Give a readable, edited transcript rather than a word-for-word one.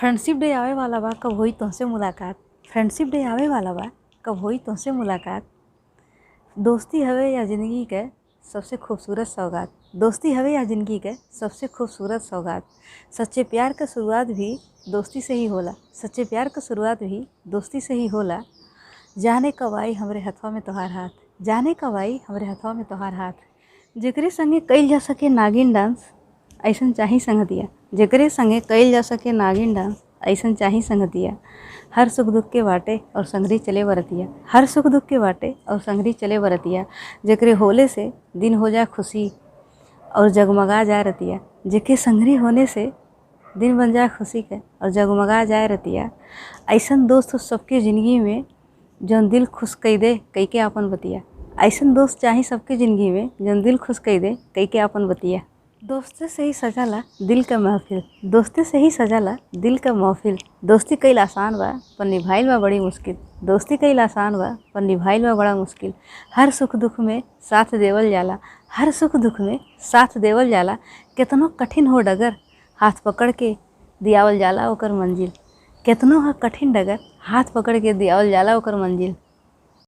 Friendship day आवे वाला बा, कब होई तुमसे मुलाकात। फ्रेंडशिप डे आवे वाला बा, कब होई तुमसे मुलाकात। दोस्ती हवे या ज़िंदगी के सबसे खूबसूरत सौगात। दोस्ती हवे या ज़िंदगी के सबसे खूबसूरत सौगात। सच्चे प्यार का शुरुआत भी दोस्ती से ही होला। सच्चे प्यार का शुरुआत भी दोस्ती से ही होला। जाने कब आई हमरे हथवा में तोहार हाथ। जाने कब आई हमरे हथवा में तोहार हाथ। जेकरे संगे कइल जा सके नागिन डांस, ऐसन चाही संगतिया। जेकरे संगे कइल जा सके नागिन डांस, ऐसन चाही संगतिया। हर सुख दुख के बाटे और संगरी चले बरतिया। हर सुख दुख के बाटे और संगरी चले बरतिया। जेकरे होले से दिन हो जाए खुशी और जगमगा जाए रतिया। जेके संगरी होने से दिन बन जाए खुशी के और जगमगा जाए रतिया। ऐसन दोस्त सबके ज़िंदगी में जौन दिल खुश कई दे कई के आपन बतिया। ऐसन दोस्त चाही सबके ज़िंदगी में जौन दिल खुश कई दे कई के आपन बतिया। दोस्ती से ही सजाला दिल का महफिल। दोस्ती से ही सजाला दिल का महफिल। दोस्ती कईल आसान बा पर निभाइल बा बड़ी मुश्किल। दोस्ती कईल आसान बा पर निभाइल बा बड़ा मुश्किल। हर सुख दुख में साथ देवल जाला। हर सुख दुख में साथ देवल जाला। केतनो कठिन हो डगर हाथ पकड़ के दियावल जाला ओकर मंजिल। केतनो कठिन डगर हाथ पकड़ के दियावल जाला ओकर मंजिल।